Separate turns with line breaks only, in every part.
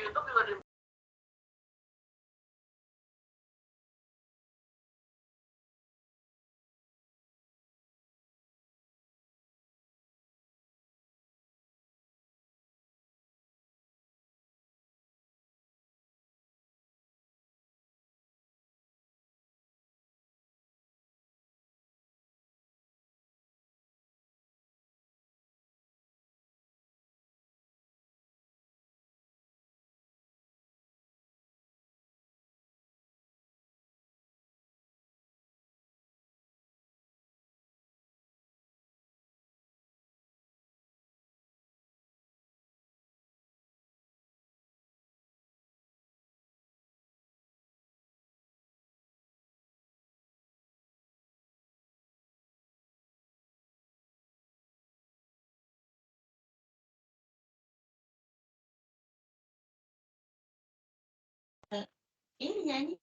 YouTube juga di ini nyanyi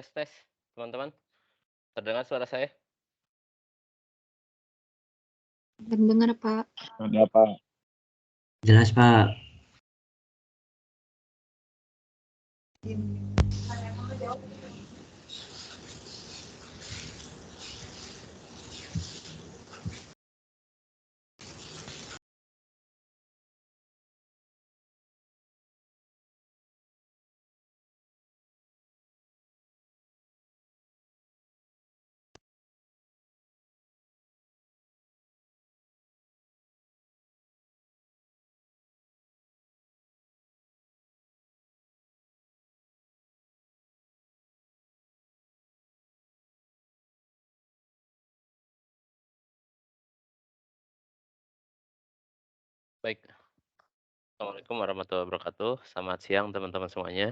tes, teman-teman. Terdengar suara saya?
Terdengar, Pak.
Ada Pak.
Jelas, Pak.
Baik. Assalamualaikum warahmatullahi wabarakatuh. Selamat siang teman-teman semuanya.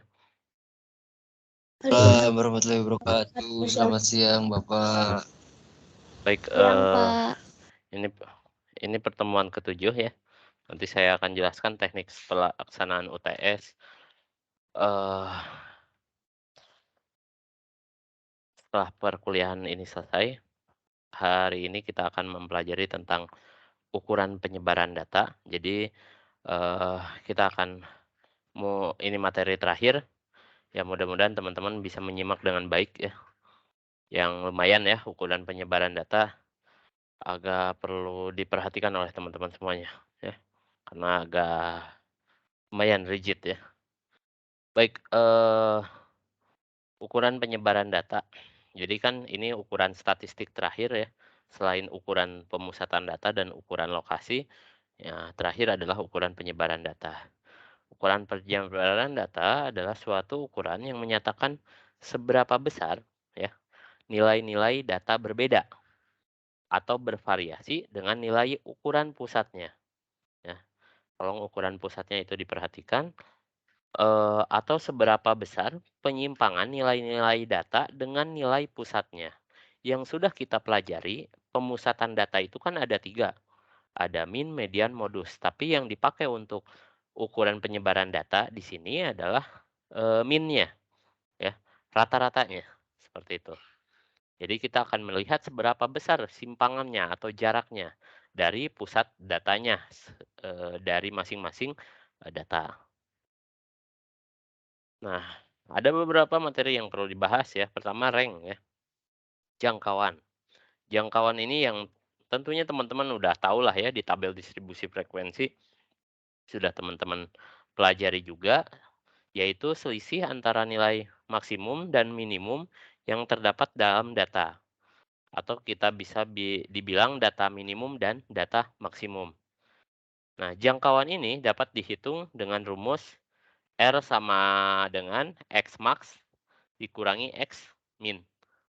Assalamualaikum warahmatullahi wabarakatuh. Selamat siang, Bapak.
Baik,
Siang, Pak.
ini pertemuan ke-7 ya. Nanti saya akan jelaskan teknik pelaksanaan UTS. Setelah perkuliahan ini selesai, hari ini kita akan mempelajari tentang ukuran penyebaran data. Jadi kita akan ini materi terakhir. Ya mudah-mudahan teman-teman bisa menyimak dengan baik ya. Yang lumayan ya, ukuran penyebaran data agak perlu diperhatikan oleh teman-teman semuanya ya. Karena agak lumayan rigid ya. Baik, ukuran penyebaran data. Jadi kan ini ukuran statistik terakhir ya. Selain ukuran pemusatan data dan ukuran lokasi, ya terakhir adalah ukuran penyebaran data. Ukuran penyebaran data adalah suatu ukuran yang menyatakan seberapa besar ya nilai-nilai data berbeda atau bervariasi dengan nilai ukuran pusatnya. Ya, tolong ukuran pusatnya itu diperhatikan. Atau seberapa besar penyimpangan nilai-nilai data dengan nilai pusatnya. Yang sudah kita pelajari, pemusatan data itu kan ada 3. Ada min, median, modus. Tapi yang dipakai untuk ukuran penyebaran data di sini adalah minnya, ya, rata-ratanya. Seperti itu. Jadi kita akan melihat seberapa besar simpangannya atau jaraknya dari pusat datanya dari masing-masing data. Nah, ada beberapa materi yang perlu dibahas ya. Pertama rank ya, jangkauan. Jangkauan ini yang tentunya teman-teman udah tahu lah ya di tabel distribusi frekuensi. Sudah teman-teman pelajari juga, yaitu selisih antara nilai maksimum dan minimum yang terdapat dalam data. Atau kita bisa dibilang data minimum dan data maksimum. Nah, jangkauan ini dapat dihitung dengan rumus R sama dengan X max dikurangi X min.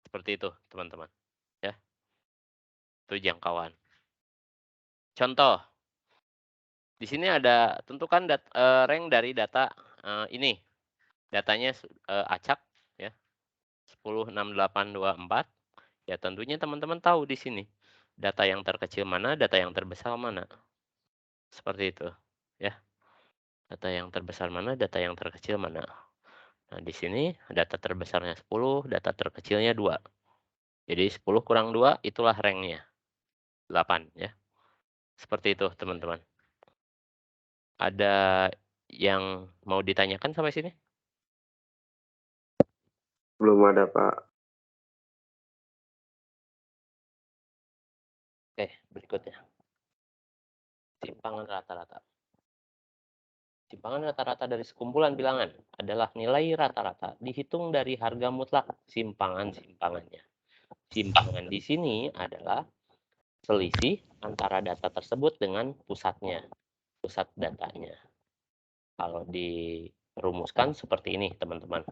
Seperti itu, teman-teman. Ya. Itu jangkauan. Contoh. Di sini ada tentukan rank dari data ini. Datanya acak ya. 106824. Ya, tentunya teman-teman tahu di sini data yang terkecil mana, data yang terbesar mana. Seperti itu, ya. Data yang terbesar mana, data yang terkecil mana. Nah, di sini data terbesarnya 10, data terkecilnya 2. Jadi 10 kurang 2 itulah ranknya. 8 ya. Seperti itu, teman-teman. Ada yang mau ditanyakan sampai sini?
Belum ada, Pak.
Oke, berikutnya. Simpangan rata-rata. Simpangan rata-rata dari sekumpulan bilangan adalah nilai rata-rata dihitung dari harga mutlak simpangan-simpangannya. Simpangan di sini adalah selisih antara data tersebut dengan pusatnya, pusat datanya. Kalau dirumuskan seperti ini, teman-teman.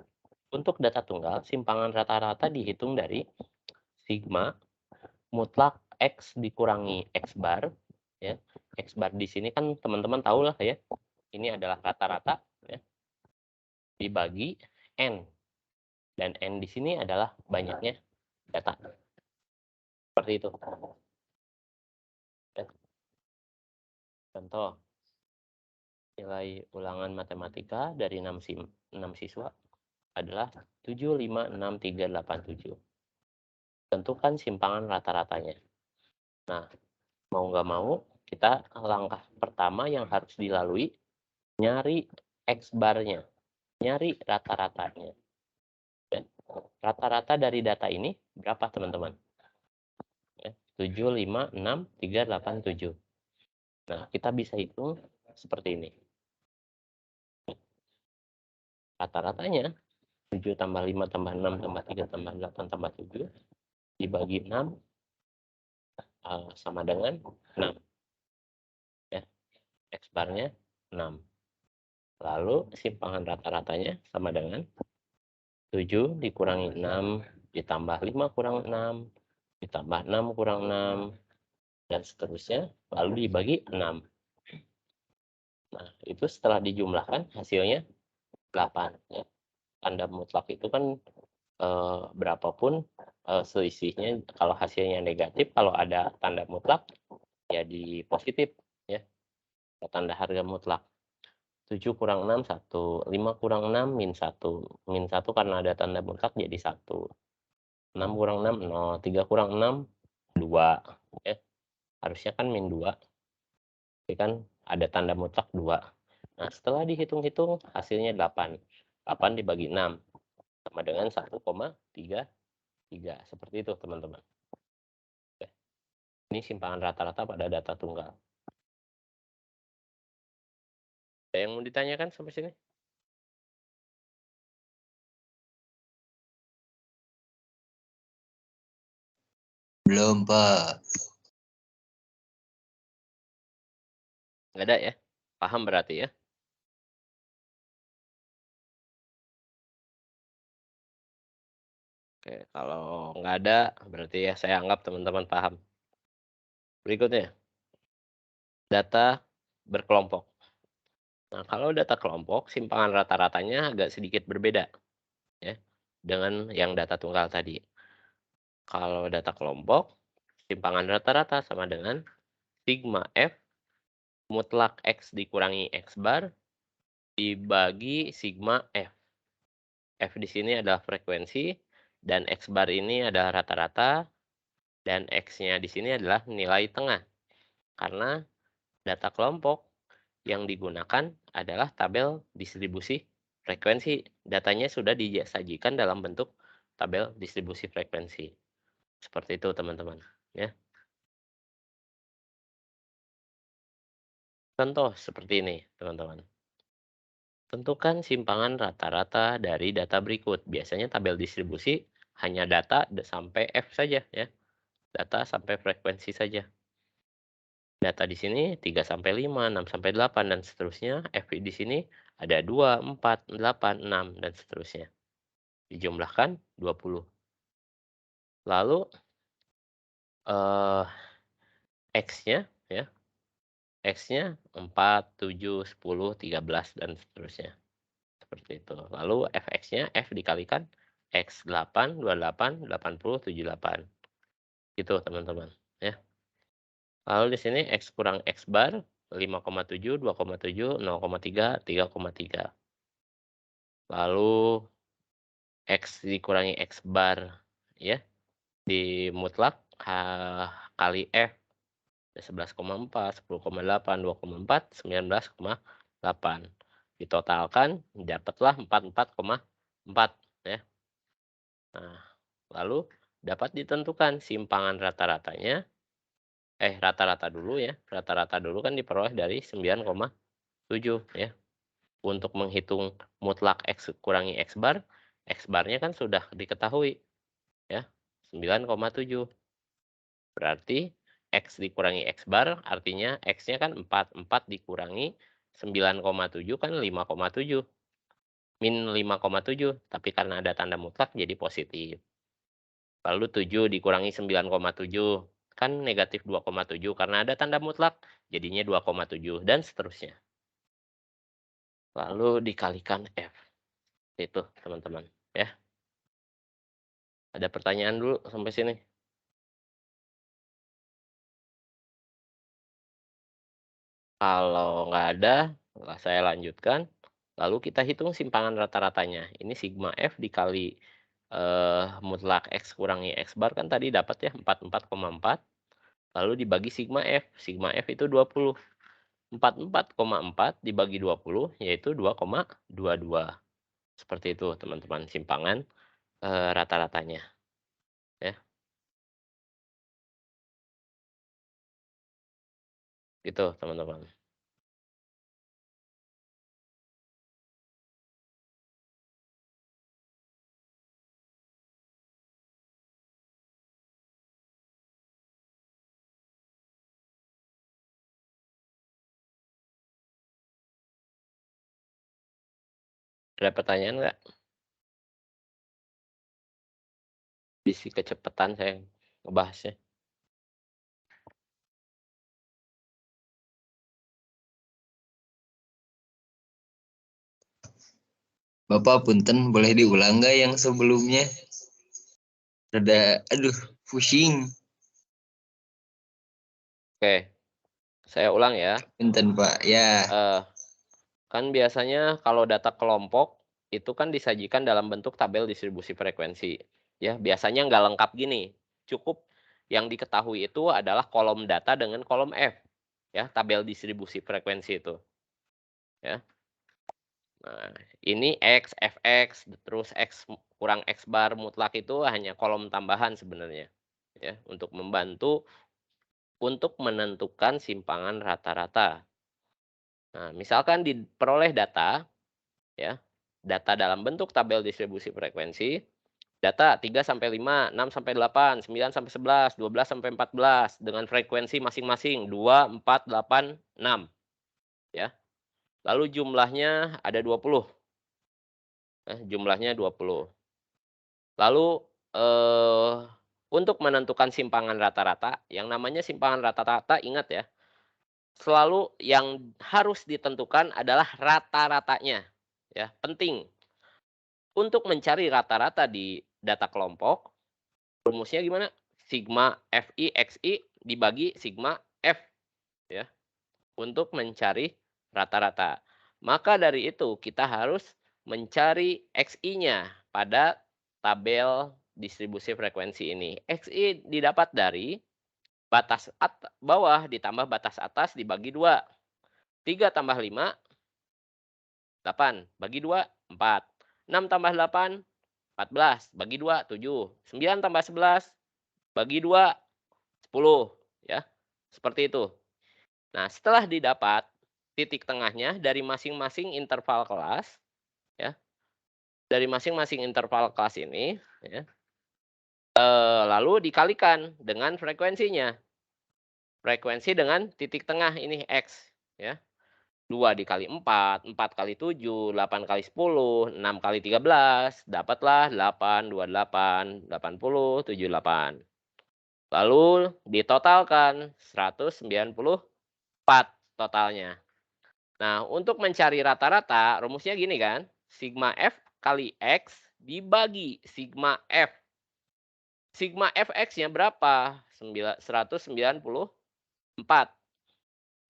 Untuk data tunggal, simpangan rata-rata dihitung dari sigma mutlak X dikurangi X bar. Ya. X bar di sini kan teman-teman tahu lah ya. Ini adalah rata-rata ya, dibagi N. Dan N di sini adalah banyaknya data. Seperti itu. Ya. Contoh, nilai ulangan matematika dari 6 siswa adalah 756.387. Tentukan simpangan rata-ratanya. Nah, mau nggak mau, kita langkah pertama yang harus dilalui, nyari X-bar-nya, nyari rata-ratanya. Rata-rata dari data ini berapa, teman-teman? 756.387. Nah, kita bisa hitung seperti ini. Rata-ratanya 7 tambah 5 tambah 6 tambah 3 tambah 8 tambah 7 dibagi 6 sama dengan 6. Ya, X-bar-nya 6. Lalu simpangan rata-ratanya sama dengan 7 dikurangi 6 ditambah 5 kurang 6 ditambah 6 kurang 6 dan seterusnya, lalu dibagi 6. Nah, itu setelah dijumlahkan hasilnya 8. Ya. Tanda mutlak itu kan berapapun selisihnya, kalau hasilnya negatif, kalau ada tanda mutlak ya di positif, ya, tanda harga mutlak. 7 kurang 6 1, 5 kurang 6 min 1, min 1 karena ada tanda mutlak jadi 1, 6 kurang 6 0, 3 kurang 6 2, ya. Harusnya kan min 2, tapi kan ada tanda mutlak 2. Nah, setelah dihitung-hitung hasilnya 8. 8 dibagi 6 sama dengan 1,33. Seperti itu, teman-teman. Ini simpangan rata-rata pada data tunggal. Ada yang mau ditanyakan sampai sini?
Belum, Pak.
Nggak ada ya? Paham berarti ya? Oke, kalau nggak ada berarti ya saya anggap teman-teman paham. Berikutnya, data berkelompok. Nah, kalau data kelompok, simpangan rata-ratanya agak sedikit berbeda ya dengan yang data tunggal tadi. Kalau data kelompok, simpangan rata-rata sama dengan sigma F mutlak X dikurangi X bar dibagi sigma F. F di sini adalah frekuensi dan X bar ini adalah rata-rata dan X-nya di sini adalah nilai tengah. Karena data kelompok yang digunakan adalah tabel distribusi frekuensi. Datanya sudah disajikan dalam bentuk tabel distribusi frekuensi. Seperti itu, teman-teman, ya. Contoh seperti ini, teman-teman. Tentukan simpangan rata-rata dari data berikut. Biasanya tabel distribusi hanya data sampai F saja, ya. Data sampai frekuensi saja. Data di sini 3 sampai 5, 6 sampai 8 dan seterusnya. F di sini ada 2, 4, 8, 6 dan seterusnya. Dijumlahkan 20. Lalu X-nya ya. X-nya 4, 7, 10, 13 dan seterusnya. Seperti itu. Lalu Fx-nya F dikalikan X 8, 28, 80, 78. Gitu, teman-teman, ya. Lalu di sini X kurang X bar 5,7, 2,7, 0,3, 3,3. Lalu X dikurangi X bar ya di mutlak kali F 11,4, 10,8, 2,4, 19,8. Ditotalkan dapatlah 44,4 ya. Nah, lalu dapat ditentukan simpangan rata-ratanya. Rata-rata dulu ya. Rata-rata dulu kan diperoleh dari 9,7 ya. Untuk menghitung mutlak X kurangi X bar, X barnya kan sudah diketahui ya, 9,7. Berarti X dikurangi X bar artinya X-nya kan 4. 4 dikurangi 9,7 kan 5,7. Min 5,7, tapi karena ada tanda mutlak jadi positif. Lalu 7 dikurangi 9,7 kan negatif 2,7 karena ada tanda mutlak jadinya 2,7 dan seterusnya. Lalu dikalikan F. Itu, teman-teman, ya. Ada pertanyaan dulu sampai sini? Kalau nggak ada, saya lanjutkan. Lalu kita hitung simpangan rata-ratanya. Ini sigma F dikali mutlak X kurangi X bar kan tadi dapat ya 44,4. Lalu dibagi sigma F. Sigma F itu 20. 44,4 dibagi 20 yaitu 2,22. Seperti itu teman-teman simpangan rata-ratanya. Ya. Gitu teman-teman. Ada pertanyaan nggak? Bisi kecepatan saya ngebahasnya.
Bapak punten, boleh diulang nggak yang sebelumnya? Aduh, pusing.
Oke, saya ulang ya.
Punten Pak, ya.
Kan biasanya kalau data kelompok itu kan disajikan dalam bentuk tabel distribusi frekuensi. Ya, biasanya nggak lengkap gini. Cukup yang diketahui itu adalah kolom data dengan kolom F. Ya, tabel distribusi frekuensi itu. Ya. Nah, ini X, Fx, terus X kurang X bar mutlak itu hanya kolom tambahan sebenarnya. Ya, untuk membantu untuk menentukan simpangan rata-rata. Nah, misalkan diperoleh data, ya, data dalam bentuk tabel distribusi frekuensi, data 3 sampai 5, 6 sampai 8, 9 sampai 11, 12 sampai 14 dengan frekuensi masing-masing 2, 4, 8, 6. Ya. Lalu jumlahnya ada 20. Jumlahnya 20. Lalu untuk menentukan simpangan rata-rata, yang namanya simpangan rata-rata ingat ya, selalu yang harus ditentukan adalah rata-ratanya. Ya, penting. Untuk mencari rata-rata di data kelompok, rumusnya gimana? Sigma Fi Xi dibagi sigma F. Ya, untuk mencari rata-rata. Maka dari itu kita harus mencari Xi-nya pada tabel distribusi frekuensi ini. Xi didapat dari batas bawah ditambah batas atas dibagi 2. 3 tambah 5, 8. Bagi 2, 4. 6 tambah 8, 14. Bagi 2, 7. 9 tambah 11, bagi 2, 10. Ya, seperti itu. Nah, setelah didapat titik tengahnya dari masing-masing interval kelas, ya, dari masing-masing interval kelas ini, ya, lalu dikalikan dengan frekuensinya. Frekuensi dengan titik tengah ini X. Ya. 2 dikali 4, 4 kali 7, 8 kali 10, 6 kali 13, dapatlah 8, 28, 80, 78. Lalu ditotalkan 194 totalnya. Nah, untuk mencari rata-rata, rumusnya gini kan. Sigma F kali X dibagi sigma F. Sigma Fx-nya berapa? 194.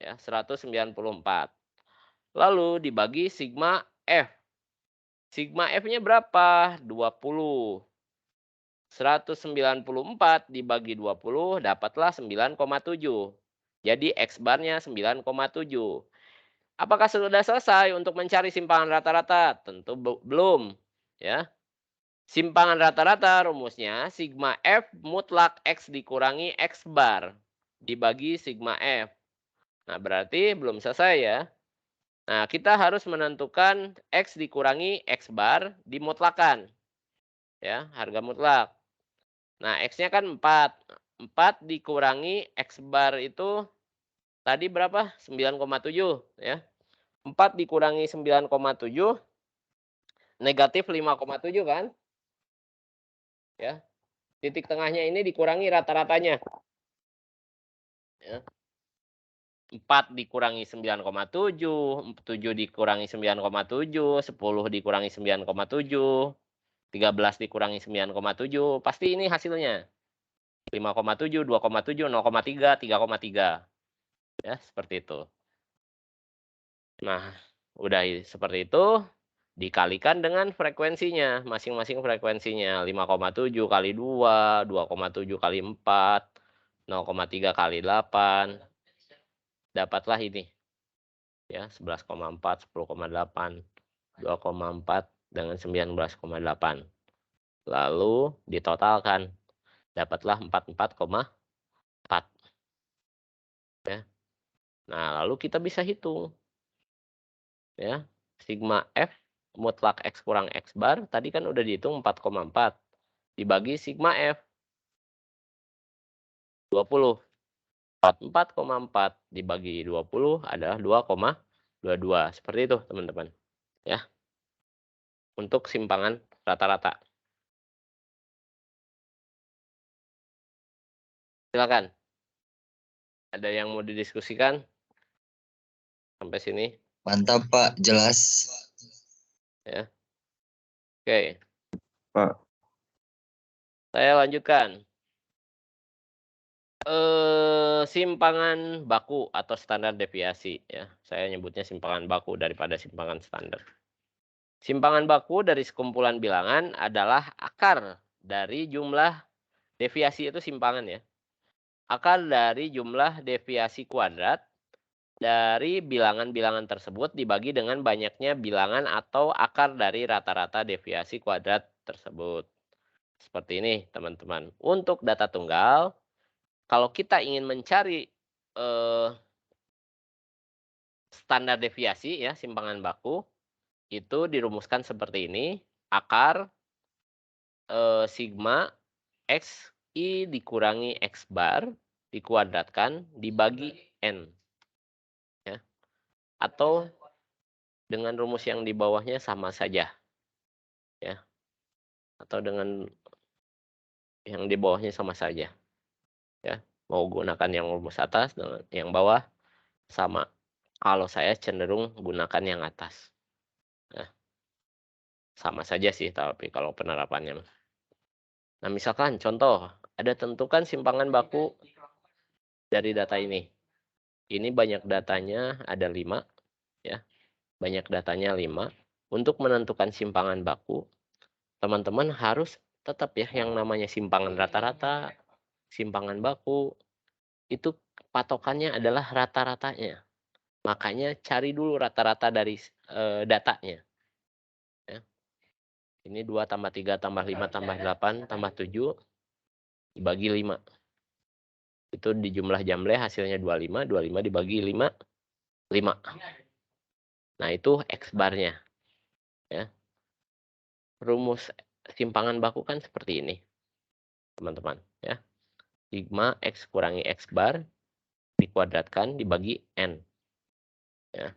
Ya, 194. Lalu dibagi sigma F. Sigma F-nya berapa? 20. 194 dibagi 20 dapatlah 9,7. Jadi X bar-nya 9,7. Apakah sudah selesai untuk mencari simpangan rata-rata? Tentu belum. Ya. Simpangan rata-rata rumusnya sigma F mutlak X dikurangi X bar dibagi sigma F. Nah, berarti belum selesai ya. Nah, kita harus menentukan X dikurangi X bar dimutlakan. Ya, harga mutlak. Nah, X-nya kan 4. 4 dikurangi X bar itu tadi berapa? 9,7 ya. 4 dikurangi 9,7 negatif 5,7 kan? Ya. Titik tengahnya ini dikurangi rata-ratanya. Ya. 4 dikurangi 9,7, 7 dikurangi 9,7, 10 dikurangi 9,7, 13 dikurangi 9,7, pasti ini hasilnya. 5,7, 2,7, 0,3, 3,3. Ya, seperti itu. Nah, Udah seperti itu, dikalikan dengan frekuensinya, masing-masing frekuensinya. 5,7 kali 2, 2,7 kali 4, 0,3 kali 8. Dapatlah ini. Ya, 11,4, 10,8, 2,4 dengan 19,8. Lalu ditotalkan. Dapatlah 44,4. Ya. Nah, lalu kita bisa hitung. Ya, sigma F mutlak X kurang X bar tadi kan udah dihitung 4,4 dibagi sigma F 20. 4,4 dibagi 20 adalah 2,22. Seperti itu, teman-teman. Ya. Untuk simpangan rata-rata. Silakan. Ada yang mau didiskusikan? Sampai sini.
Mantap Pak, jelas.
Ya. Oke.
Pak.
Saya lanjutkan. Simpangan baku atau standar deviasi. Ya. Saya nyebutnya simpangan baku daripada simpangan standar. Simpangan baku dari sekumpulan bilangan adalah akar dari jumlah deviasi itu simpangan ya. Akar dari jumlah deviasi kuadrat dari bilangan-bilangan tersebut dibagi dengan banyaknya bilangan atau akar dari rata-rata deviasi kuadrat tersebut. Seperti ini teman-teman. Untuk data tunggal, kalau kita ingin mencari standar deviasi ya simpangan baku, itu dirumuskan seperti ini. Akar sigma X I dikurangi X bar dikuadratkan dibagi N. Ya. Atau dengan rumus yang di bawahnya sama saja. Ya. Atau dengan yang di bawahnya sama saja. Ya. Mau gunakan yang rumus atas dengan yang bawah sama. Kalau saya cenderung gunakan yang atas. Ya. Sama saja sih tapi kalau penerapannya. Nah, misalkan contoh, ada tentukan simpangan baku dari data ini. Ini banyak datanya ada 5 ya. Banyak datanya 5. Untuk menentukan simpangan baku, teman-teman harus tetap ya yang namanya simpangan rata-rata, simpangan baku, itu patokannya adalah rata-ratanya. Makanya cari dulu rata-rata dari datanya. Ya. Ini 2 tambah 3 tambah 5 tambah 8 tambah 7 dibagi 5. Itu di jumlah jumlah hasilnya 25, 25 dibagi 5, 5. Nah, itu X barnya. Ya. Rumus simpangan baku kan seperti ini, teman-teman. Ya. Sigma X kurangi X bar dikuadratkan dibagi N. Ya.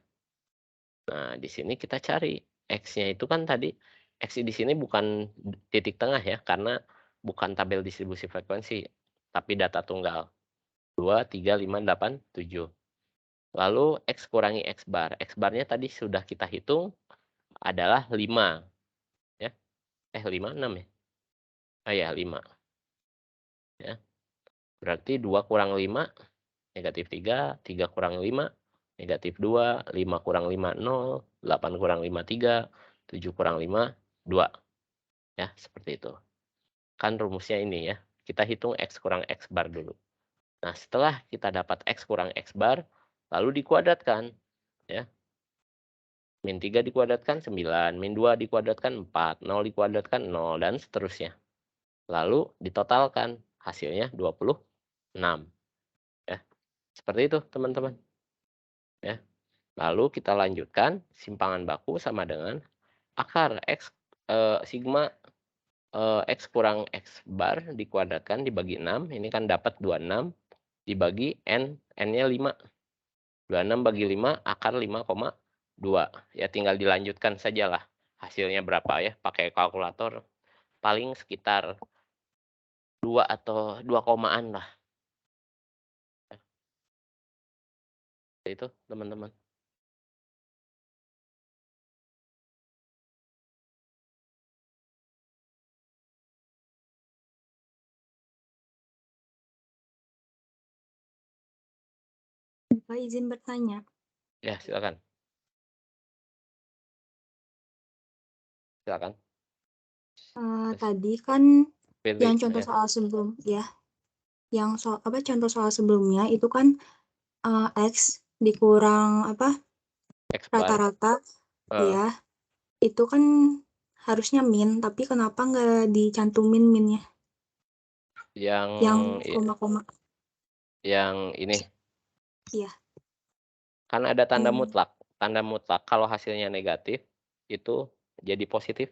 Nah, di sini kita cari X-nya itu kan tadi, X di sini bukan titik tengah ya, karena bukan tabel distribusi frekuensi, tapi data tunggal. 2, 3, 5, 8, 7. Lalu X kurangi X bar. X barnya tadi sudah kita hitung adalah 5. Ya. 5, 6 ya? Oh ya, 5. Ya. Berarti 2 kurang 5, negatif 3, 3 kurang 5, negatif 2, 5 kurang 5, 0, 8 kurang 5, 3, 7 kurang 5, 2. Ya, seperti itu. Kan rumusnya ini ya. Kita hitung X kurang X bar dulu. Nah, setelah kita dapat X kurang X bar, lalu dikuadratkan. Ya. Min 3 dikuadratkan 9, min 2 dikuadratkan 4, 0 dikuadratkan 0, dan seterusnya. Lalu ditotalkan, hasilnya 26. Ya. Seperti itu, teman-teman. Ya. Lalu kita lanjutkan, simpangan baku sama dengan akar X sigma X kurang X bar dikuadratkan dibagi 6. Ini kan dapat 26 dibagi N. N-nya 5. 26 bagi 5 akar 5,2. Ya tinggal dilanjutkan sajalah. Hasilnya berapa ya. Pakai kalkulator. Paling sekitar 2 atau 2 komaan lah. Itu teman-teman.
Bapak izin bertanya.
Ya silakan. Silakan.
Tadi kan
Firly,
yang contoh
ya.
soal sebelum ya, yang contoh soal sebelumnya itu kan X dikurang
X bar.
rata-rata ya, itu kan harusnya min, tapi kenapa nggak dicantumin minnya? Yang koma-koma.
Yang ini.
Iya.
Kan ada tanda mutlak. Tanda mutlak kalau hasilnya negatif itu jadi positif.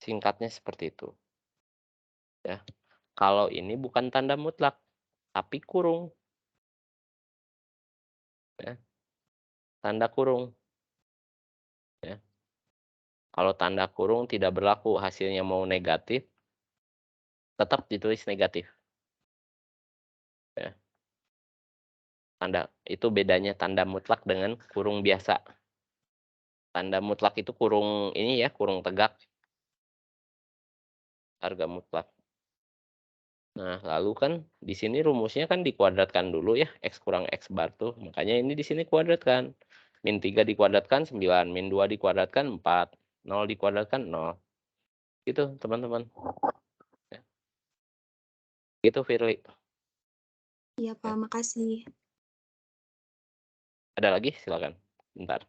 Singkatnya seperti itu. Ya. Kalau ini bukan tanda mutlak, tapi kurung. Ya. Tanda kurung. Ya. Kalau tanda kurung tidak berlaku, hasilnya mau negatif, tetap ditulis negatif. Ya. Tanda itu bedanya tanda mutlak dengan kurung biasa. Tanda mutlak itu kurung ini ya, kurung tegak. Harga mutlak. Nah, lalu kan di sini rumusnya kan dikuadratkan dulu ya, X kurang X bar tuh. Makanya ini di sini kuadratkan. Min 3 dikuadratkan 9, min 2 dikuadratkan 4, 0 dikuadratkan 0. Gitu, teman-teman. Ya. Gitu, Firly.
Iya, Pak. Makasih.
Ada lagi? Silakan. Bentar.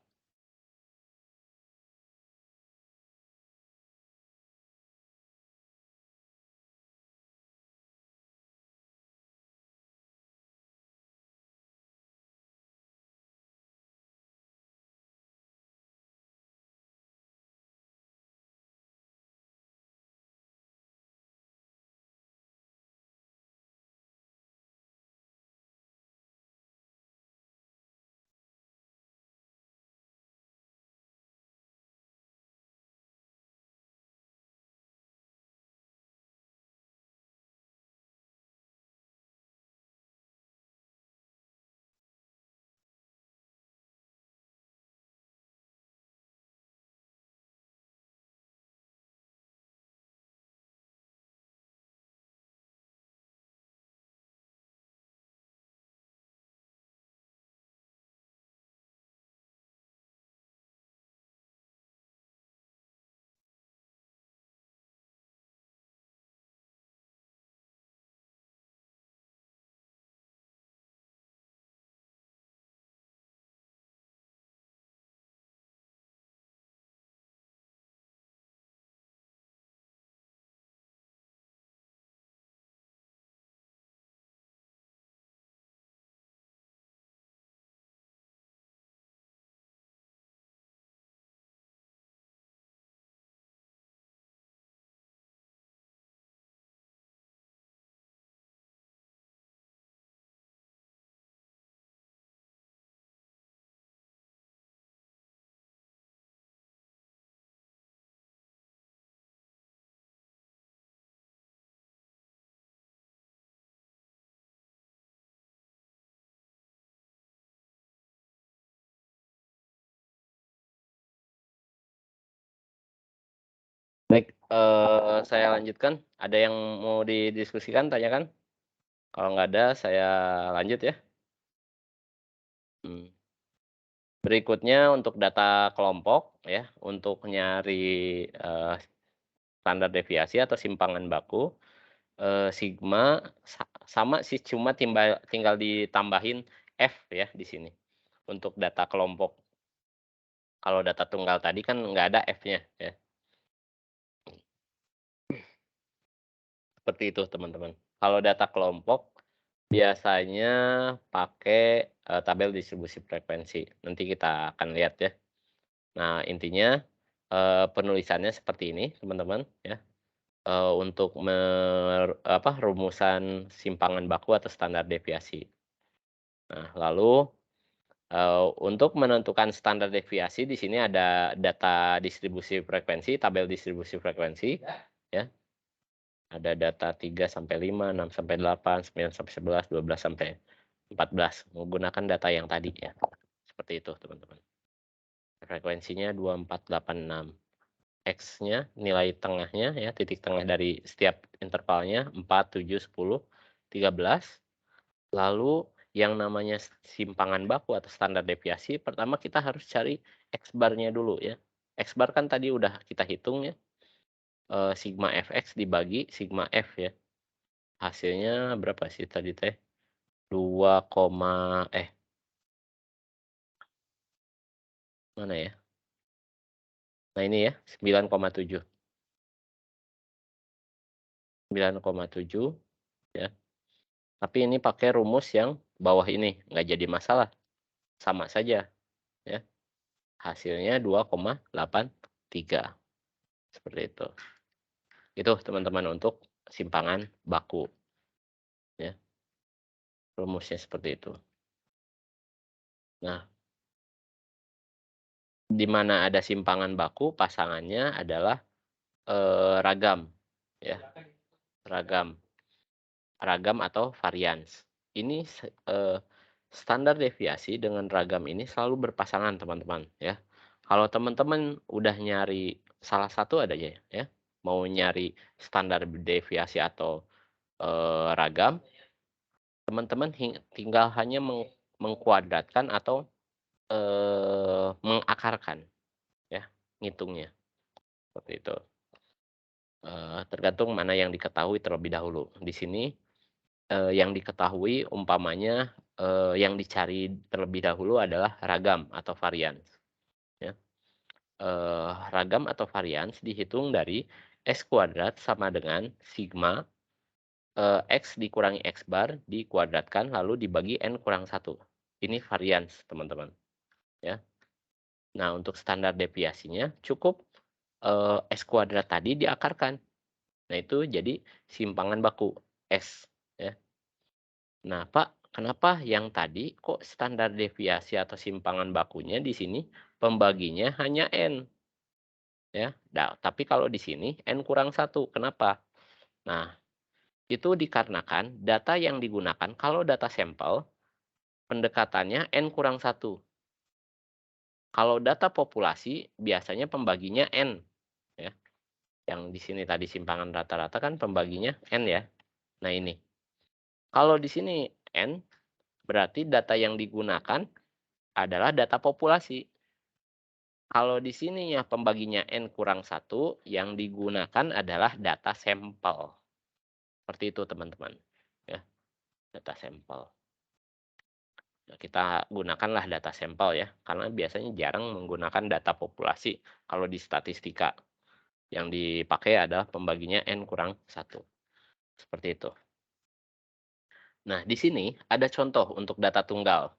Baik, saya lanjutkan. Ada yang mau didiskusikan, tanyakan? Kalau nggak ada, saya lanjut ya. Berikutnya untuk data kelompok ya, untuk nyari standar deviasi atau simpangan baku, sigma sama sih, cuma tinggal ditambahin F ya di sini untuk data kelompok. Kalau data tunggal tadi kan nggak ada F-nya ya. Seperti itu teman-teman. Kalau data kelompok biasanya pakai tabel distribusi frekuensi. Nanti kita akan lihat ya. Nah, intinya penulisannya seperti ini, teman-teman ya. Untuk rumusan simpangan baku atau standar deviasi. Nah, lalu untuk menentukan standar deviasi di sini ada data distribusi frekuensi, tabel distribusi frekuensi ya. Ada data 3 sampai 5, 6 sampai 8, 9 sampai 11, 12 sampai 14 menggunakan data yang tadi ya. Seperti itu, teman-teman. Frekuensinya 2486. X-nya nilai tengahnya ya, titik tengah dari setiap intervalnya 4, 7, 10, 13. Lalu yang namanya simpangan baku atau standar deviasi, pertama kita harus cari X bar-nya dulu ya. X bar kan tadi udah kita hitung ya. Sigma Fx dibagi sigma F ya. Hasilnya berapa sih tadi teh? 2, mana ya? Nah ini ya, 9,7. 9,7 ya. Tapi ini pakai rumus yang bawah ini, nggak jadi masalah. Sama saja ya. Hasilnya 2,83. Seperti itu. Itu teman-teman untuk simpangan baku. Ya. Rumusnya seperti itu. Nah, di mana ada simpangan baku, pasangannya adalah ragam ya. Ragam atau varians. Ini standar deviasi dengan ragam ini selalu berpasangan teman-teman ya. Kalau teman-teman udah nyari salah satu aja ya, mau nyari standar deviasi atau ragam, teman-teman tinggal hanya mengkuadratkan atau mengakarkan ya, ngitungnya seperti itu. Tergantung mana yang diketahui terlebih dahulu. Di sini yang diketahui umpamanya yang dicari terlebih dahulu adalah ragam atau varians. Ya. Ragam atau varians dihitung dari X kuadrat sama dengan sigma X dikurangi X bar dikuadratkan lalu dibagi N kurang 1. Ini varians teman-teman. Ya. Nah untuk standar deviasinya cukup X kuadrat tadi diakarkan. Nah itu jadi simpangan baku S. Ya. Nah Pak, kenapa yang tadi kok standar deviasi atau simpangan bakunya di sini pembaginya hanya N? Ya, nah, tapi kalau di sini N kurang 1. Kenapa? Nah, itu dikarenakan data yang digunakan kalau data sampel pendekatannya N kurang 1. Kalau data populasi biasanya pembaginya N. Ya. Yang di sini tadi simpangan rata-rata kan pembaginya N ya. Nah ini. Kalau di sini N berarti data yang digunakan adalah data populasi. Kalau di sini ya pembaginya N kurang 1, yang digunakan adalah data sampel. Seperti itu teman-teman. Ya, data sampel. Nah, kita gunakanlah data sampel ya, karena biasanya jarang menggunakan data populasi. Kalau di statistika, yang dipakai adalah pembaginya N kurang 1. Seperti itu. Nah, di sini ada contoh untuk data tunggal.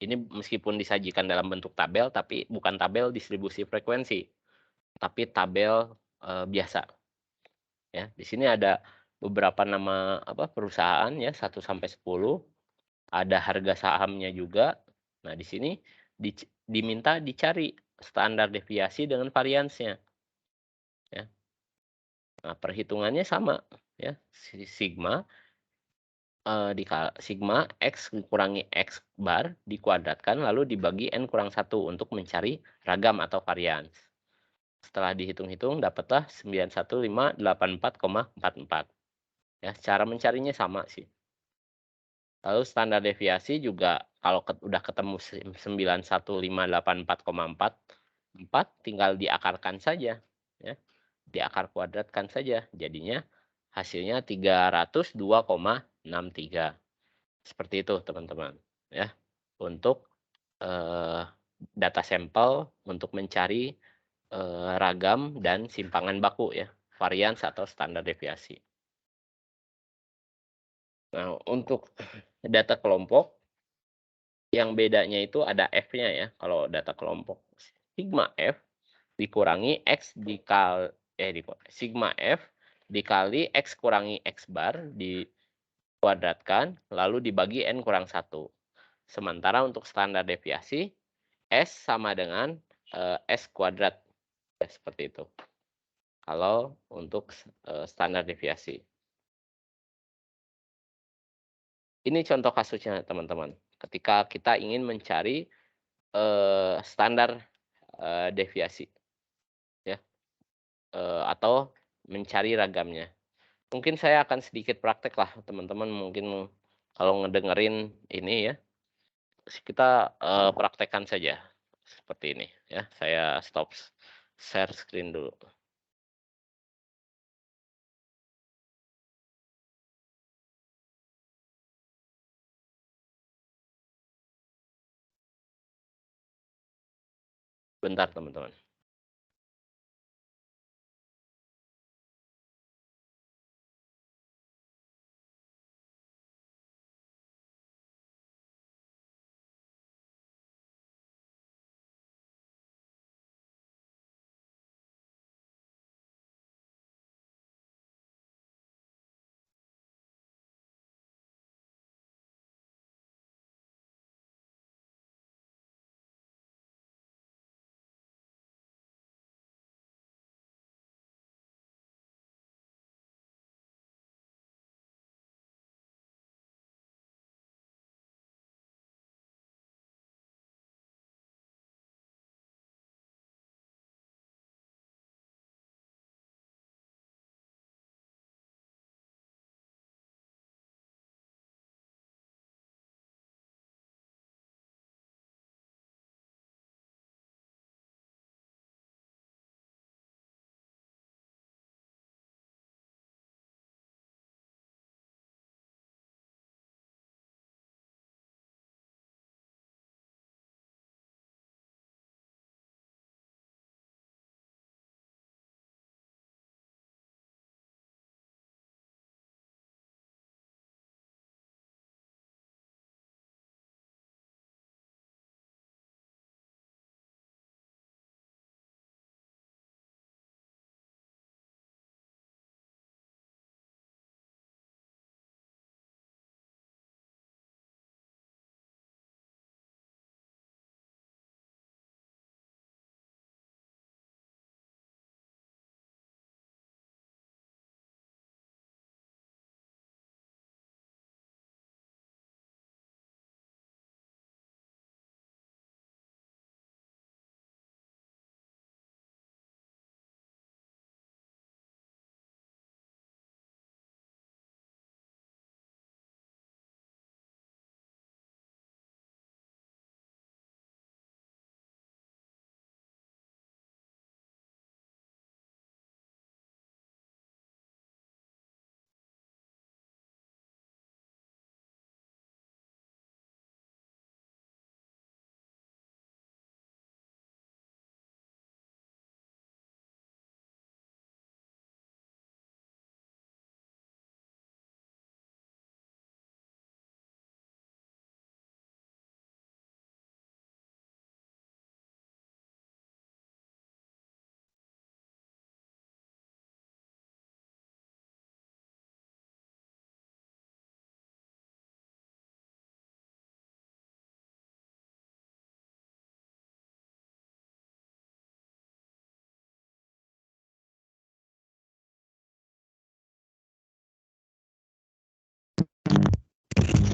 Ini meskipun disajikan dalam bentuk tabel, tapi bukan tabel distribusi frekuensi, tapi tabel biasa. Ya, di sini ada beberapa nama perusahaan ya 1 sampai 10. Ada harga sahamnya juga. Nah, di sini diminta dicari standar deviasi dengan variansnya. Ya. Nah, perhitungannya sama ya. Sigma sigma X dikurangi X bar dikuadratkan lalu dibagi N kurang 1 untuk mencari ragam atau varians. Setelah dihitung-hitung dapatlah 91584,44. Ya, cara mencarinya sama sih. Lalu standar deviasi juga kalau udah ketemu 91584,44 tinggal diakarkan saja ya. Diakar kuadratkan saja. Jadinya hasilnya 302,63. Seperti itu teman-teman ya. Untuk data sampel untuk mencari ragam dan simpangan baku ya, varians atau standar deviasi. Nah, untuk data kelompok yang bedanya itu ada F-nya ya. Kalau data kelompok sigma F dikurangi X sigma F dikali X kurangi X bar dikuadratkan lalu dibagi N kurang 1. Sementara untuk standar deviasi S sama dengan S kuadrat. Ya, seperti itu. Kalau untuk standar deviasi. Ini contoh kasusnya teman-teman. Ketika kita ingin mencari standar deviasi ya atau mencari ragamnya. Mungkin saya akan sedikit praktek lah teman-teman, mungkin kalau ngedengerin ini ya kita praktekkan saja seperti ini ya. Saya stop share screen dulu. Bentar teman-teman.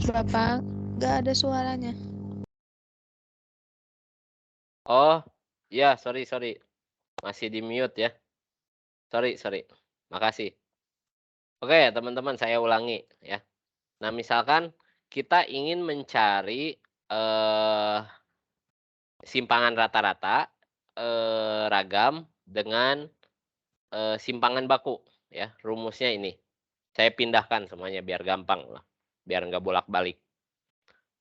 Bapak, nggak ada suaranya.
Oh, ya, sorry. Masih di mute ya. Sorry. Makasih. Oke, teman-teman, saya ulangi ya. Nah, misalkan kita ingin mencari simpangan rata-rata ragam dengan simpangan baku ya. Rumusnya ini. Saya pindahkan semuanya biar gampang lah. Biar nggak bolak-balik.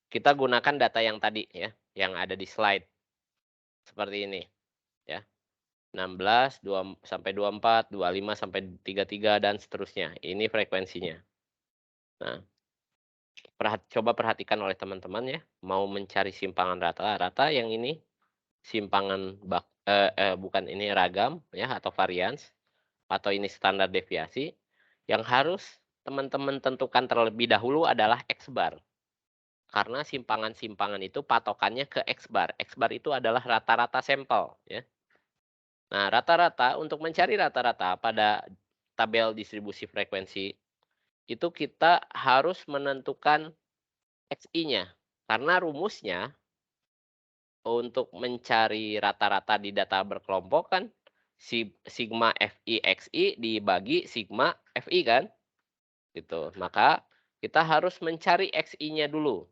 Kita gunakan data yang tadi ya, yang ada di slide. Seperti ini ya. 16 sampai 24, 25 sampai 33 dan seterusnya. Ini frekuensinya. Nah, coba perhatikan oleh teman-teman ya, mau mencari simpangan rata-rata yang ini simpangan bukan ini ragam ya atau varians atau ini standar deviasi. Yang harus teman-teman tentukan terlebih dahulu adalah X bar. Karena simpangan-simpangan itu patokannya ke X bar. X bar itu adalah rata-rata sampel ya. Nah, rata-rata untuk mencari rata-rata pada tabel distribusi frekuensi itu kita harus menentukan XI-nya. Karena rumusnya untuk mencari rata-rata di data berkelompok kan sigma FI XI dibagi sigma FI kan. Gitu. Maka kita harus mencari XI-nya dulu.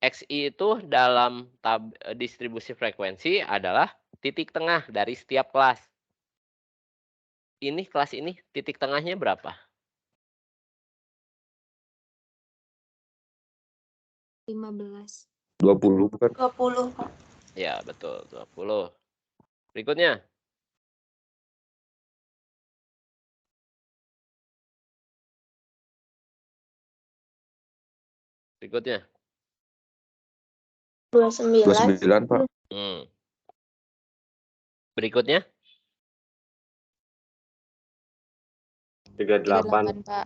XI itu dalam distribusi frekuensi adalah titik tengah dari setiap kelas. ini kelas ini titik tengahnya berapa?
15.
20 bukan?
20, Pak.
Ya, betul, 20. Berikutnya. Berikutnya.
29.
29 Pak.
Berikutnya.
38, Pak.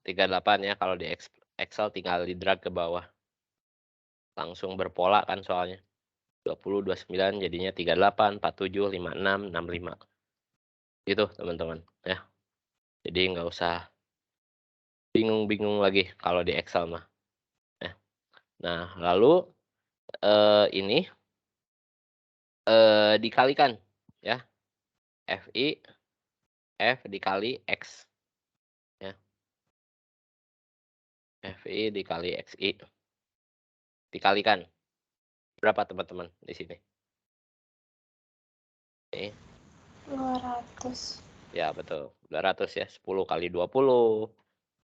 38 ya, kalau di Excel tinggal di drag ke bawah. Langsung berpola kan soalnya. 20, 29 jadinya 38, 47, 56, 65. Gitu teman-teman ya. Jadi nggak usah bingung-bingung lagi kalau di Excel mah. Ya. Nah, lalu ini dikalikan ya. FI F dikali X ya. FI dikali XI dikalikan berapa teman-teman di sini? Oke.
200.
Ya betul, 200 ya. 10 kali 20,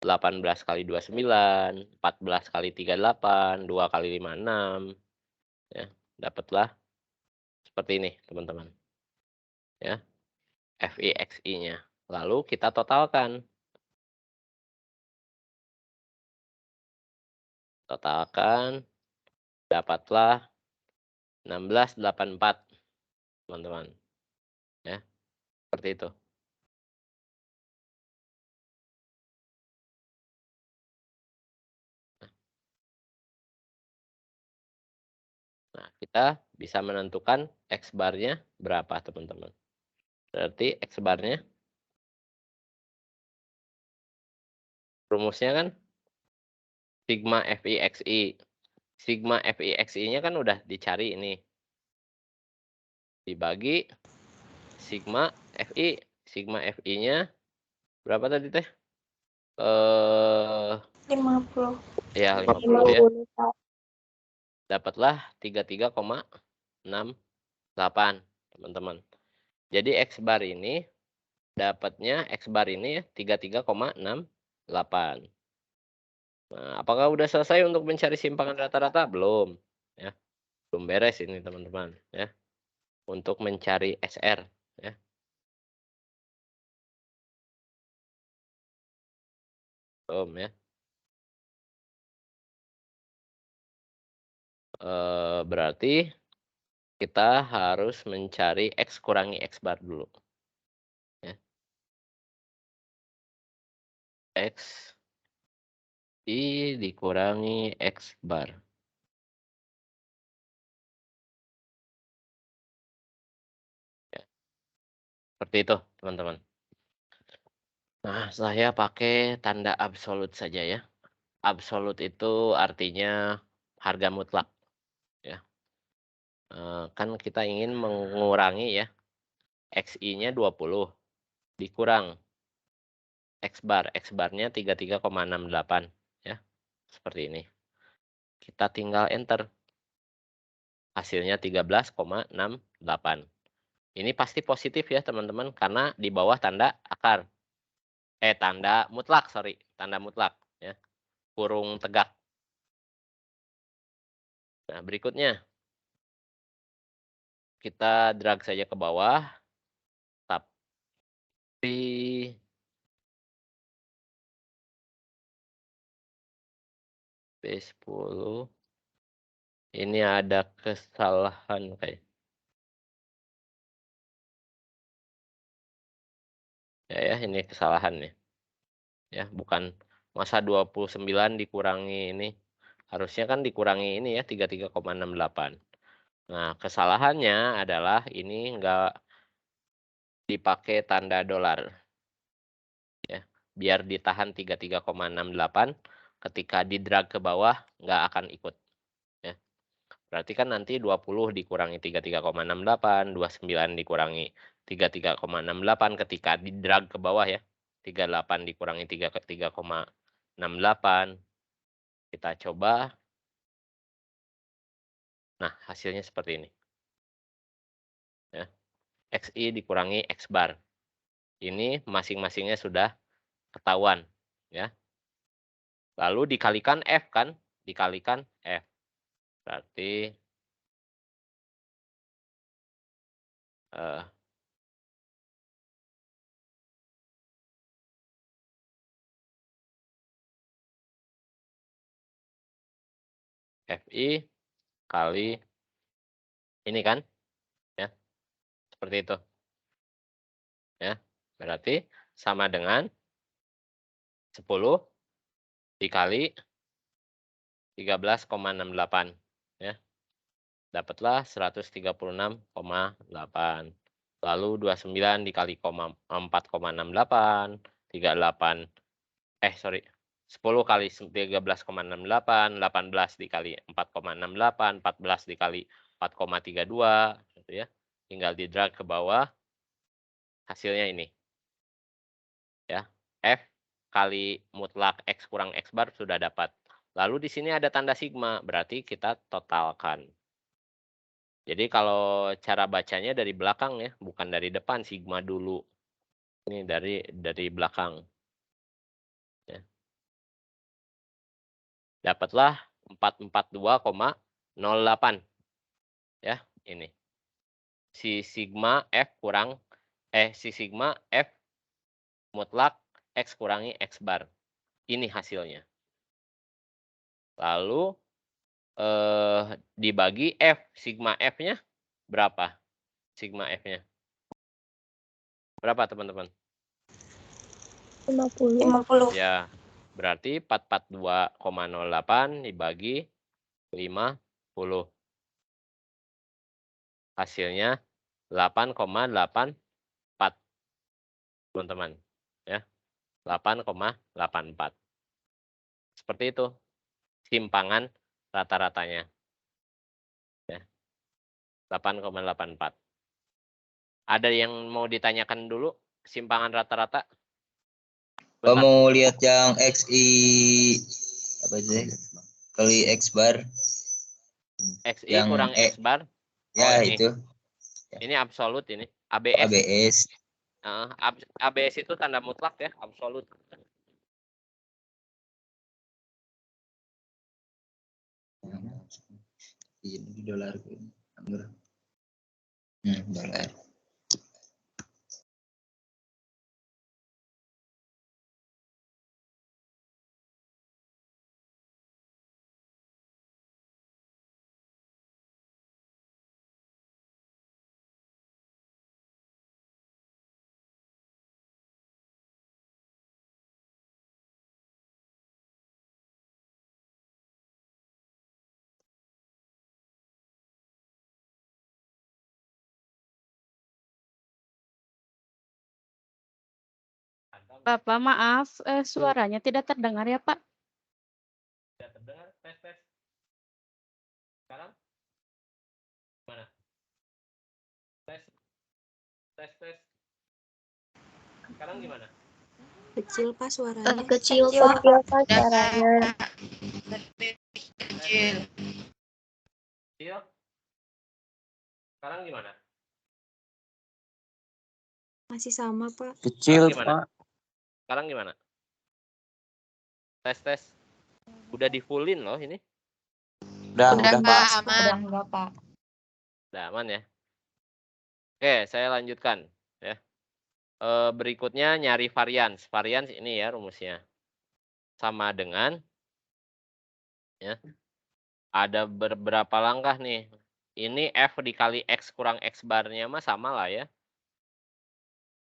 18 kali 29, 14 kali 38, 2 kali 56 ya. Dapatlah seperti ini teman-teman ya. FI XI-nya. Lalu kita totalkan. Totalkan dapatlah 1684 teman-teman ya, seperti itu. Nah, kita bisa menentukan X bar-nya berapa teman-teman. Berarti X bar-nya rumusnya kan sigma FI XI. Sigma FI XI-nya kan udah dicari ini. Dibagi sigma FI. Sigma FI-nya berapa tadi teh?
50.
Ya 50 ya.
50, Pak.
Dapatlah 33,68 teman-teman. Jadi X bar ini dapatnya X bar ini ya 33,68. Nah, apakah udah selesai untuk mencari simpangan rata-rata? Belum ya. Belum beres ini teman-teman ya. Untuk mencari SR ya. Belum ya. Berarti kita harus mencari X kurangi X bar dulu. Ya. X I dikurangi X bar. Ya. Seperti itu teman-teman. Nah, saya pakai tanda absolut saja ya. Absolut itu artinya harga mutlak. Ya. Kan kita ingin mengurangi ya. XI-nya 20 dikurang X bar. X bar-nya 33,68 ya. Seperti ini. Kita tinggal enter. Hasilnya 13,68. Ini pasti positif ya teman-teman karena di bawah tanda akar. Tanda mutlak, sorry. Tanda mutlak ya. Kurung tegak. Nah, berikutnya kita drag saja ke bawah. Tapi B10 ini ada kesalahan kayak. Ya, ini kesalahan nih. Ya, bukan masa 29 dikurangi ini. Harusnya kan dikurangi ini ya 33,68. Nah, kesalahannya adalah ini enggak dipakai tanda dolar. Ya, biar ditahan 33,68 ketika di drag ke bawah nggak akan ikut. Ya. Berarti kan nanti 20 dikurangi 33,68, 29 dikurangi 33,68 ketika di drag ke bawah ya. 38 dikurangi 33,68. Kita coba. Nah, hasilnya seperti ini. Ya. XI dikurangi X bar. Ini masing-masingnya sudah ketahuan, ya. Lalu dikalikan F kan, dikalikan F. Berarti FI kali ini kan, ya, seperti itu, ya. Berarti sama dengan 10 dikali 13,68, ya. Dapatlah 136,8. Lalu 29 dikali 4,68, 38, 10 kali 13,68, 18 dikali 4,68, 14 dikali 4,32, gitu ya. Tinggal di drag ke bawah, hasilnya ini. Ya, F kali mutlak X kurang X bar sudah dapat. Lalu di sini ada tanda sigma, berarti kita totalkan. Jadi kalau cara bacanya dari belakang ya, bukan dari depan, sigma dulu. Ini dari belakang. Ya. Dapatlah 442,08. Ya, ini. Si sigma F mutlak X kurangi X bar. Ini hasilnya. Lalu dibagi F, sigma F-nya berapa? Sigma F-nya. Berapa teman-teman?
50.
Ya, berarti 442,08 dibagi 50. Hasilnya 8,84. Teman-teman. Ya. 8,84. Seperti itu. Simpangan rata-ratanya. Ya. 8,84. Ada yang mau ditanyakan dulu simpangan rata-rata?
Mau lihat yang XI apa sih? Kali X bar.
XI
Yang
kurang X bar.
Ya
ini.
itu.
Ini absolut ini. ABS.
ABS.
ABS itu tanda mutlak ya, absolut.
Ini dolar. Dolar.
Bapak, maaf, suaranya tidak terdengar ya, Pak?
Tidak terdengar, tes. Sekarang? Mana? Tes. Sekarang gimana?
Kecil Pak suaranya.
Kecil, Pak.
Suaranya.
Kecil. Sekarang gimana?
Masih sama Pak.
Kecil,
Gimana?
Pak.
Sekarang gimana? Tes. Udah di fullin loh ini.
Udah, Pak.
Aman.
Udah aman ya. Oke, saya lanjutkan ya. Berikutnya nyari varians. Varians ini ya rumusnya. Sama dengan ya. Ada beberapa langkah nih. Ini F dikali X kurang X barnya mah sama lah ya.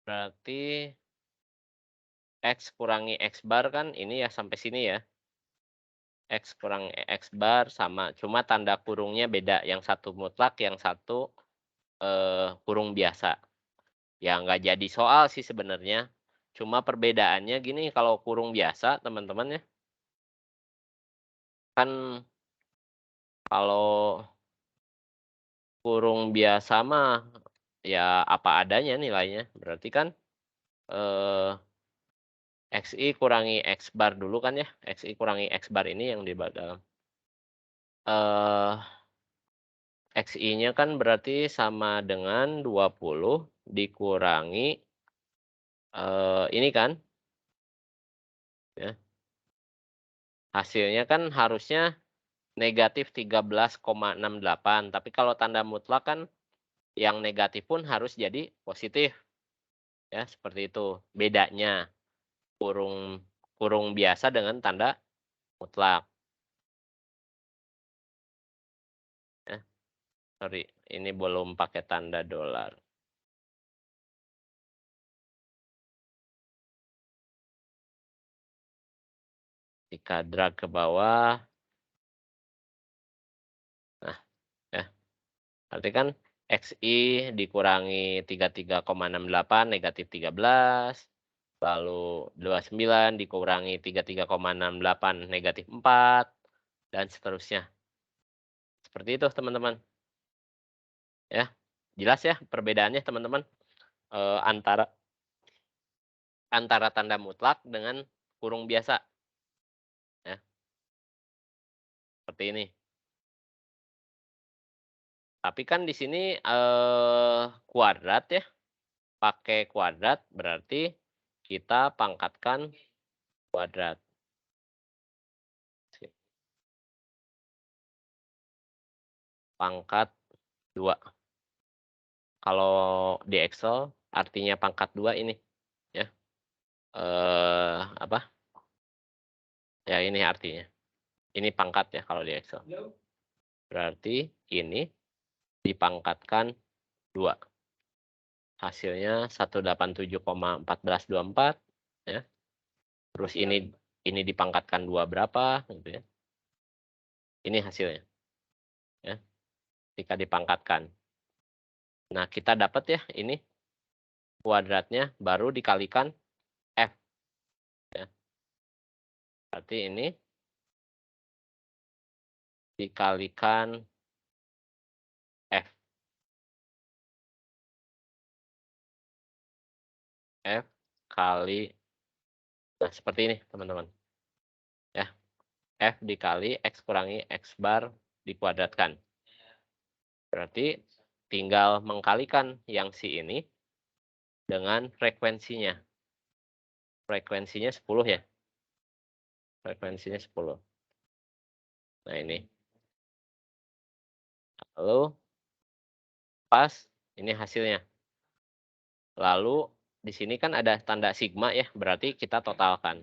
Berarti X kurangi X bar kan ini ya sampai sini ya. X kurang X bar sama. Cuma tanda kurungnya beda. Yang satu mutlak, yang satu kurung biasa. Ya nggak jadi soal sih sebenarnya. Cuma perbedaannya gini, kalau kurung biasa teman-teman ya. Kan kalau kurung biasa mah ya apa adanya nilainya. Berarti kan XI kurangi X bar dulu kan ya. XI kurangi X bar ini yang di dalam. XI-nya kan berarti sama dengan 20 dikurangi ini kan, ya, hasilnya kan harusnya negatif 13,68. Tapi kalau tanda mutlak kan yang negatif pun harus jadi positif. Ya, seperti itu. Bedanya kurung biasa dengan tanda mutlak. Ya, sorry, ini belum pakai tanda dolar. Jika drag ke bawah, nah, ya, berarti kan XI dikurangi 33,68 negatif 13, lalu 29 dikurangi 33,68 negatif 4, dan seterusnya. Seperti itu teman-teman. Ya, jelas ya perbedaannya teman-teman, antara tanda mutlak dengan kurung biasa. Ya, seperti ini. Tapi kan di sini kuadrat ya, pakai kuadrat berarti kita pangkatkan kuadrat. Pangkat 2. Kalau di Excel artinya pangkat 2 ini ya. Apa? Ya ini artinya. Ini pangkat ya kalau di Excel. Berarti ini dipangkatkan 2. Hasilnya 187,1424 ya. Terus ini dipangkatkan 2 berapa gitu ya. Ini hasilnya. Ya. Jika dipangkatkan. Nah, kita dapat ya ini kuadratnya baru dikalikan F. Ya. Berarti ini dikalikan F. F kali, nah seperti ini teman-teman. Ya, F dikali X kurangi X bar dikuadratkan. Berarti tinggal mengkalikan yang si ini dengan frekuensinya. Frekuensinya 10 ya. Frekuensinya 10. Nah ini. Lalu pas ini hasilnya. Lalu di sini kan ada tanda sigma ya, berarti kita totalkan.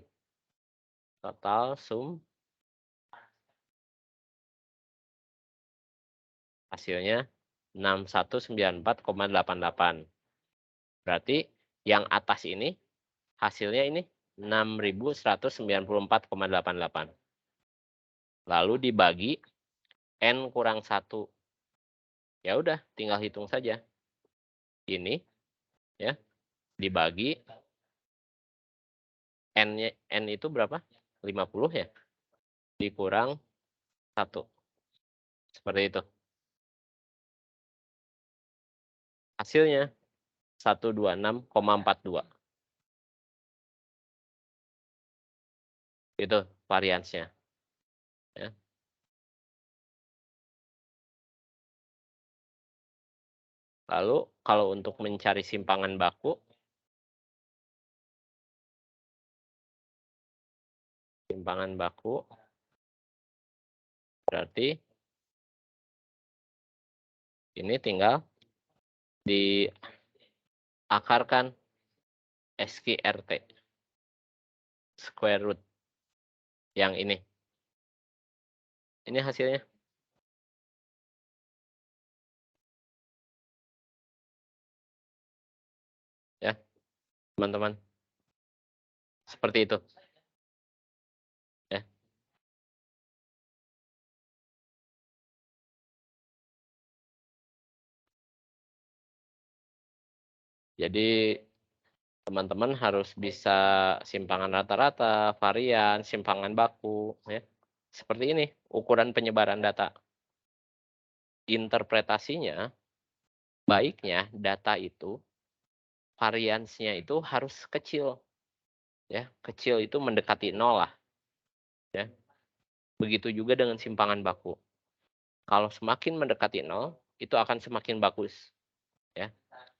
Total sum hasilnya 6194,88. Berarti yang atas ini hasilnya ini 6194,88. Lalu dibagi N kurang 1. Ya udah, tinggal hitung saja. Ini ya dibagi N itu berapa? 50 ya. Dikurang 1. Seperti itu. Hasilnya 126,42. Itu variansnya. Ya. Lalu kalau untuk mencari simpangan baku, berarti ini tinggal diakarkan SQRT, square root yang ini. Ini hasilnya. Ya, teman-teman. Seperti itu. Ya. Jadi teman-teman harus bisa simpangan rata-rata, varian, simpangan baku, ya. Seperti ini ukuran penyebaran data. Interpretasinya, baiknya data itu variansnya itu harus kecil, ya. Kecil itu mendekati 0 lah, ya. Begitu juga dengan simpangan baku. Kalau semakin mendekati 0, itu akan semakin bagus, ya.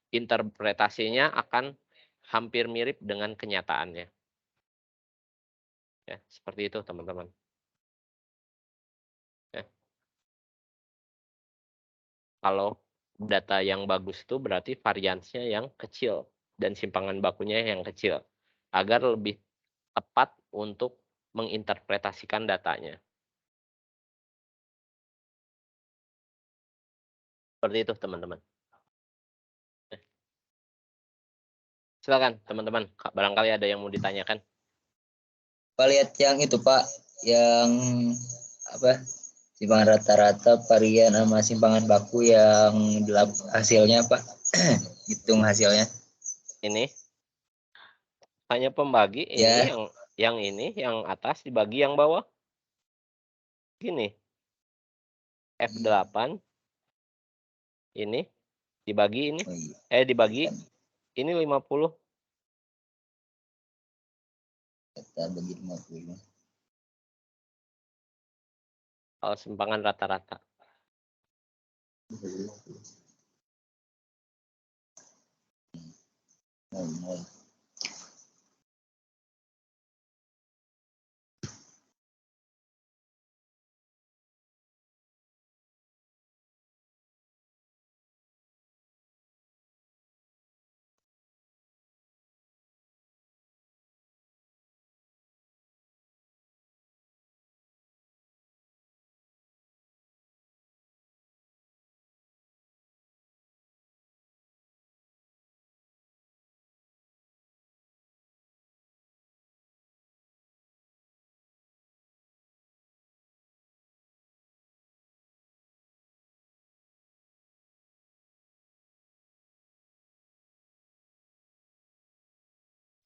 Interpretasinya akan hampir mirip dengan kenyataannya. Ya, seperti itu teman-teman. Ya. Kalau data yang bagus itu berarti variansnya yang kecil dan simpangan bakunya yang kecil, agar lebih tepat untuk menginterpretasikan datanya. Seperti itu teman-teman. Silakan teman-teman, barangkali ada yang mau ditanyakan.
Pak, lihat yang itu Pak, yang apa, simpangan rata-rata, varian sama simpangan baku yang hasilnya Pak. Hitung hasilnya.
Ini hanya pembagi ini
Ya.
yang atas dibagi yang bawah. Gini. F8 ini dibagi ini. Dibagi ini 50.
Kita bagi 50.
Kalau simpangan rata-rata.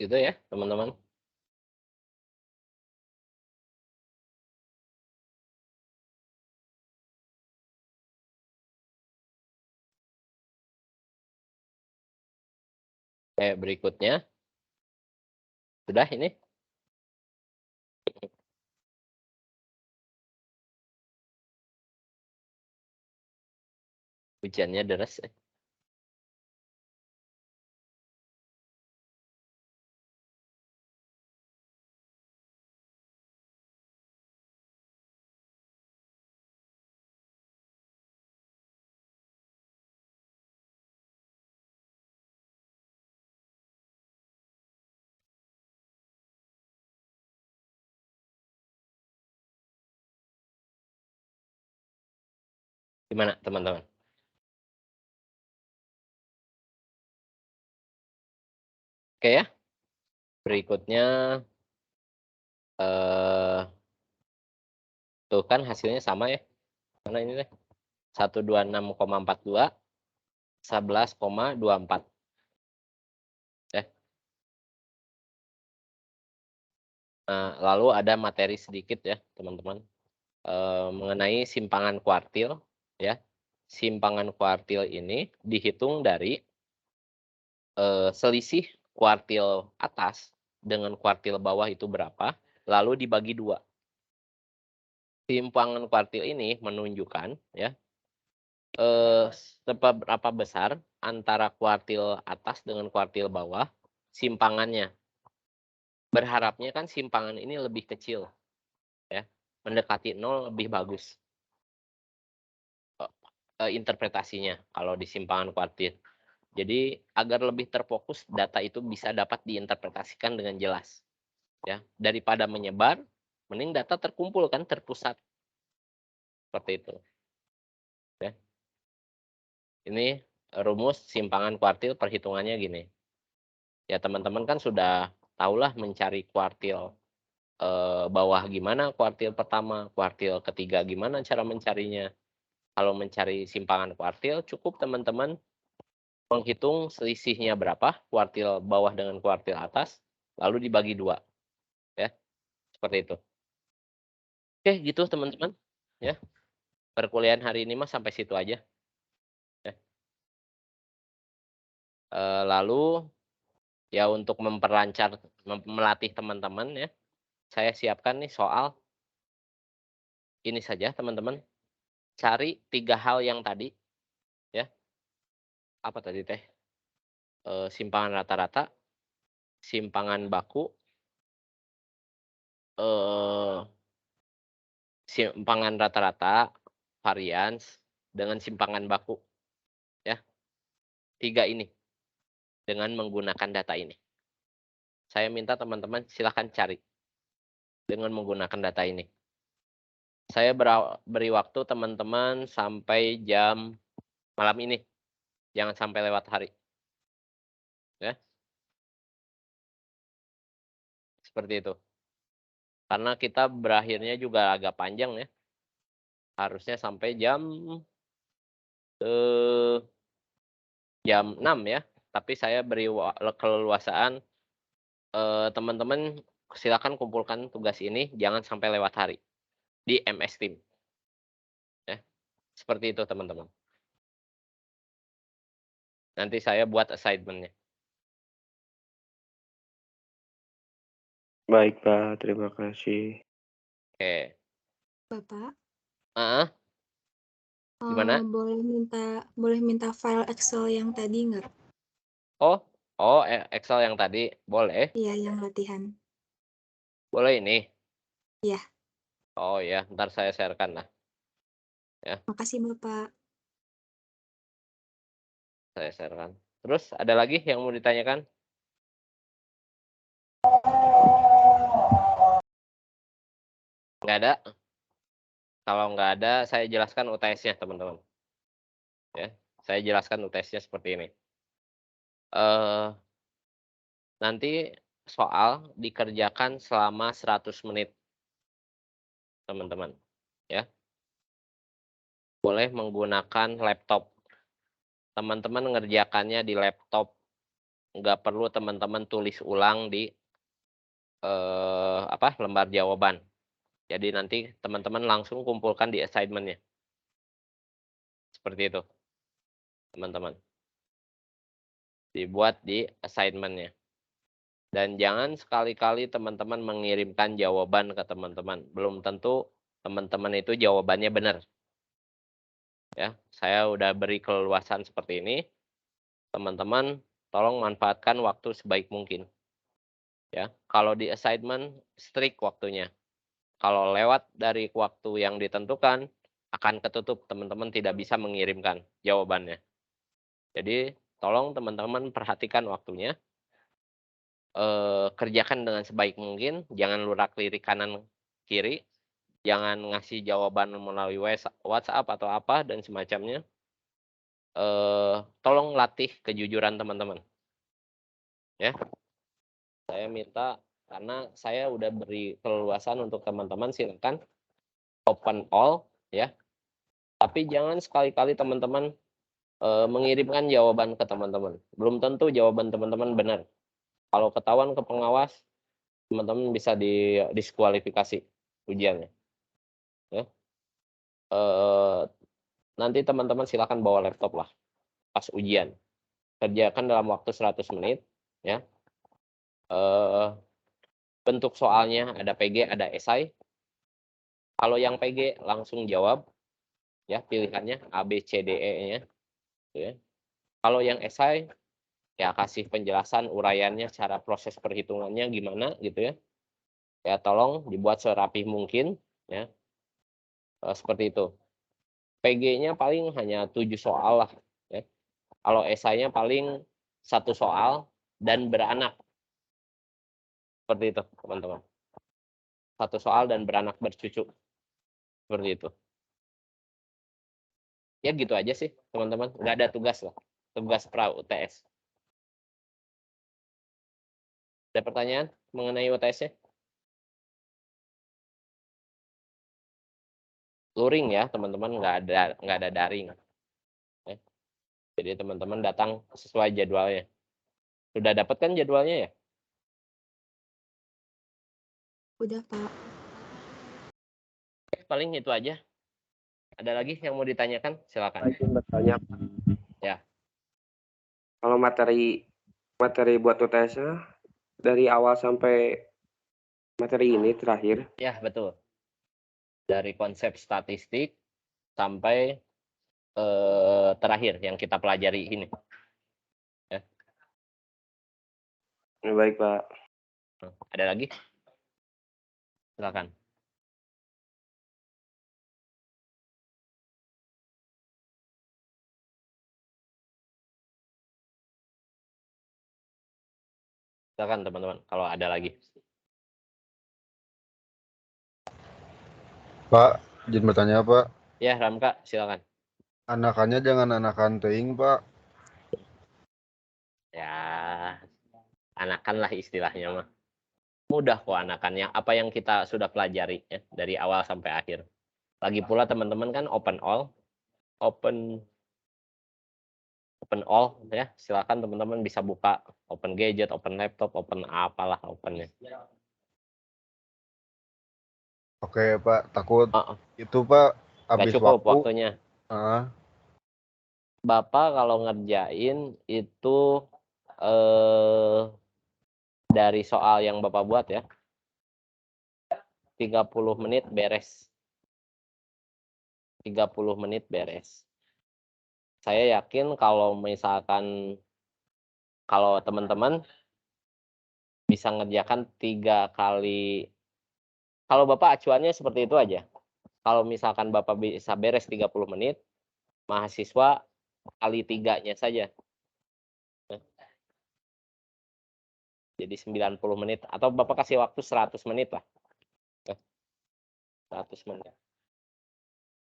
Gitu ya, teman-teman. Berikutnya. Sudah ini? Hujannya deras. Gimana teman-teman? Oke ya. Berikutnya tuh kan hasilnya sama ya. Karena ini deh 126,42 11,24 ya. Nah, lalu ada materi sedikit ya, teman-teman. Mengenai simpangan kuartil ya. Simpangan kuartil ini dihitung dari selisih kuartil atas dengan kuartil bawah itu berapa, lalu dibagi 2. Simpangan kuartil ini menunjukkan ya seberapa besar antara kuartil atas dengan kuartil bawah simpangannya. Berharapnya kan simpangan ini lebih kecil ya, mendekati 0 lebih bagus interpretasinya kalau di simpangan kuartil. Jadi agar lebih terfokus data itu bisa dapat diinterpretasikan dengan jelas ya, daripada menyebar mending data terkumpul kan, terpusat seperti itu ya. Ini rumus simpangan kuartil, perhitungannya gini ya, teman-teman kan sudah tahulah mencari kuartil bawah gimana, kuartil pertama, kuartil ketiga gimana cara mencarinya. Kalau mencari simpangan kuartil cukup teman-teman menghitung selisihnya berapa kuartil bawah dengan kuartil atas, lalu dibagi 2 ya, seperti itu. Oke gitu teman-teman ya, perkuliahan hari ini mah sampai situ aja ya. Lalu ya untuk memperlancar, melatih teman-teman ya, saya siapkan nih soal ini saja teman-teman. Cari 3 hal yang tadi ya. Apa tadi teh? Simpangan rata-rata, simpangan baku, simpangan rata-rata, varians, dengan simpangan baku. Ya. 3 ini. Dengan menggunakan data ini. Saya minta teman-teman silahkan cari dengan menggunakan data ini. Saya beri waktu teman-teman sampai jam malam ini. Jangan sampai lewat hari. Ya. Seperti itu. Karena kita berakhirnya juga agak panjang ya. Harusnya sampai jam 6 ya. Tapi saya beri keleluasaan teman-teman silakan kumpulkan tugas ini jangan sampai lewat hari di MS Team. Ya. Seperti itu teman-teman. Nanti saya buat assignment-nya.
Baik, Pak. Terima kasih.
Oke.
Bapak,
Gimana?
boleh minta file Excel yang tadi nggak?
Oh, Excel yang tadi boleh.
Iya, yang latihan.
Boleh ini.
Iya.
Oh ya, ntar saya share-kan lah. Ya,
Makasih Bapak.
saya share-kan. Terus ada lagi yang mau ditanyakan? Nggak ada? Kalau nggak ada, saya jelaskan UTS-nya, teman-teman. Ya, saya jelaskan UTS-nya seperti ini. Nanti soal dikerjakan selama 100 menit, teman-teman. Ya. Boleh menggunakan laptop. Teman-teman ngerjakannya di laptop. Nggak perlu teman-teman tulis ulang di lembar jawaban. Jadi nanti teman-teman langsung kumpulkan di assignment-nya. Seperti itu, teman-teman. Dibuat di assignment-nya. Dan jangan sekali-kali teman-teman mengirimkan jawaban ke teman-teman. Belum tentu teman-teman itu jawabannya benar. Ya, saya udah beri keleluasan seperti ini. Teman-teman tolong manfaatkan waktu sebaik mungkin. Ya, kalau di assignment strict waktunya. Kalau lewat dari waktu yang ditentukan, akan ketutup, teman-teman tidak bisa mengirimkan jawabannya. Jadi, tolong teman-teman perhatikan waktunya. Kerjakan dengan sebaik mungkin, jangan lurak-lirik kanan kiri, jangan ngasih jawaban melalui WhatsApp atau apa dan semacamnya. Tolong latih kejujuran teman-teman. Ya. Saya minta karena saya udah beri keleluasan untuk teman-teman, silakan open all ya. Tapi jangan sekali-kali teman-teman mengirimkan jawaban ke teman-teman. Belum tentu jawaban teman-teman benar. Kalau ketahuan ke pengawas, teman-teman bisa didiskualifikasi ujiannya. Ya. Nanti teman-teman silakan bawa laptop lah pas ujian. Kerjakan dalam waktu 100 menit. Ya. Bentuk soalnya ada PG, ada esai. Kalau yang PG langsung jawab, ya pilihannya A, B, C, D, E-nya. Ya. Kalau yang esai, ya kasih penjelasan uraiannya, cara proses perhitungannya gimana gitu ya. Ya tolong dibuat serapi mungkin, ya. Seperti itu. PG-nya paling hanya 7 soal lah. Ya. Kalau esainya paling 1 soal dan beranak. Seperti itu teman-teman. 1 soal dan beranak bercucu. Seperti itu. Ya gitu aja sih teman-teman. Nggak ada tugas lah. Tugas pra UTS. Ada pertanyaan mengenai UTS-nya? Luring ya teman-teman, nggak ada daring. Ya. Jadi teman-teman datang sesuai jadwalnya. Sudah dapat kan jadwalnya ya?
Udah Pak.
Paling itu aja. Ada lagi yang mau ditanyakan? Silakan.
Izin bertanya.
Ya.
Kalau materi buat UTS-nya dari awal sampai materi ini terakhir.
Ya, betul. Dari konsep statistik sampai terakhir yang kita pelajari ini. Ya.
Baik, Pak.
Ada lagi? Silakan. Silakan teman-teman kalau ada lagi.
Pak, izin bertanya Pak.
Ya, Ramka, silakan.
Anakannya jangan anakan teuing Pak.
Ya, anakan lah istilahnya mah. Mudah kok anakannya. Apa yang kita sudah pelajari ya dari awal sampai akhir. Lagi pula teman-teman kan open all ya. Silakan teman-teman bisa buka open gadget, open laptop, open apalah opennya.
Oke Pak, takut itu Pak habis
Gak cukup
waktu.
waktunya. Bapak kalau ngerjain itu dari soal yang Bapak buat ya 30 menit beres. 30 menit beres. Saya yakin kalau misalkan kalau teman-teman bisa ngerjakan 3 kali, kalau Bapak acuannya seperti itu aja. Kalau misalkan Bapak bisa beres 30 menit, mahasiswa kali 3-nya saja. Jadi 90 menit. Atau Bapak kasih waktu 100 menit lah. 100 menit.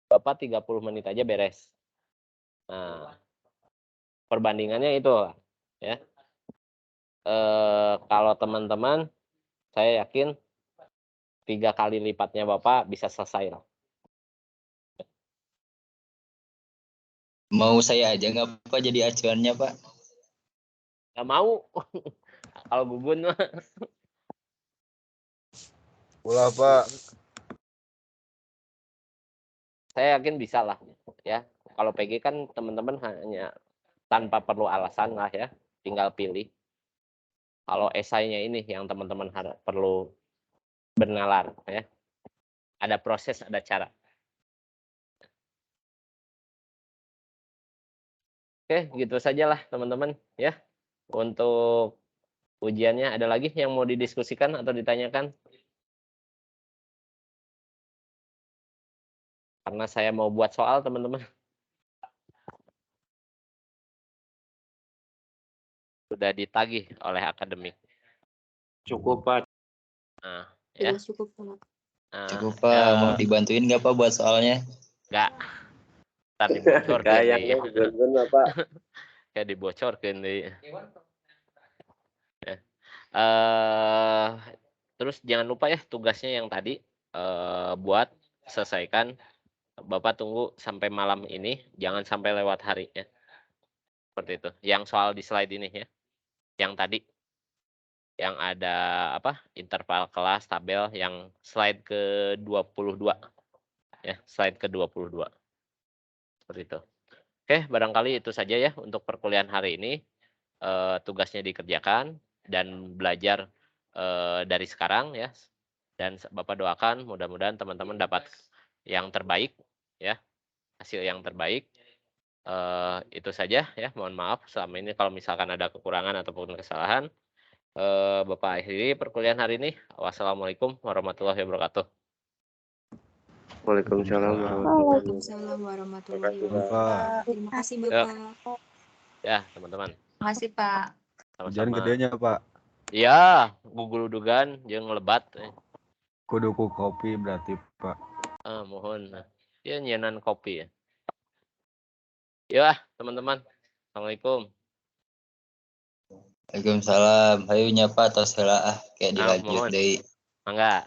Bapak 30 menit aja beres. Nah, perbandingannya itu ya. Kalau teman-teman, saya yakin 3 kali lipatnya Bapak bisa selesai lah.
Mau saya aja nggak Pak jadi acuannya Pak?
Nggak mau. Kalau Bubun mah.
Ulah Pak.
Saya yakin bisa lah ya. Kalau PG kan teman-teman hanya tanpa perlu alasan lah ya. Tinggal pilih. Kalau esainya ini yang teman-teman perlu bernalar ya. Ada proses, ada cara. Oke, gitu sajalah teman-teman ya. Untuk ujiannya ada lagi yang mau didiskusikan atau ditanyakan? Karena saya mau buat soal teman-teman. Sudah ditagih oleh akademik.
Cukup Pak.
Nah, ya.
Cukup Pak.
Cukup Pak, mau dibantuin nggak Pak buat soalnya?
Nggak. Ntar dibocorkan.
Kayaknya bener Pak.
Kayak dibocorkan deh. Ya. Terus jangan lupa ya tugasnya yang tadi buat selesaikan. Bapak tunggu sampai malam ini, jangan sampai lewat hari ya. Seperti itu. Yang soal di slide ini ya. Yang tadi yang ada apa? Interval kelas, tabel yang slide ke-22. Ya, slide ke-22. Seperti itu. Oke, barangkali itu saja ya untuk perkuliahan hari ini. Tugasnya dikerjakan dan belajar dari sekarang ya. Dan Bapak doakan mudah-mudahan teman-teman dapat yang terbaik ya. Hasil yang terbaik. Itu saja ya, mohon maaf selama ini kalau misalkan ada kekurangan ataupun kesalahan. Bapak akhiri perkuliahan hari ini. Wassalamualaikum warahmatullahi wabarakatuh.
Waalaikumsalam warahmatullahi wabarakatuh. Terima kasih Bapak.
Ya teman-teman.
Terima kasih Pak.
Hujan gedenya Pak.
Iya, guguludugan jeung lebat.
Kudu ku kopi berarti Pak.
Mohon. Ya nyenan kopi ya. Ya teman-teman. Assalamualaikum.
Waalaikumsalam. Hayu nyapa atau salah kayak dilanjut deh.
Mangga.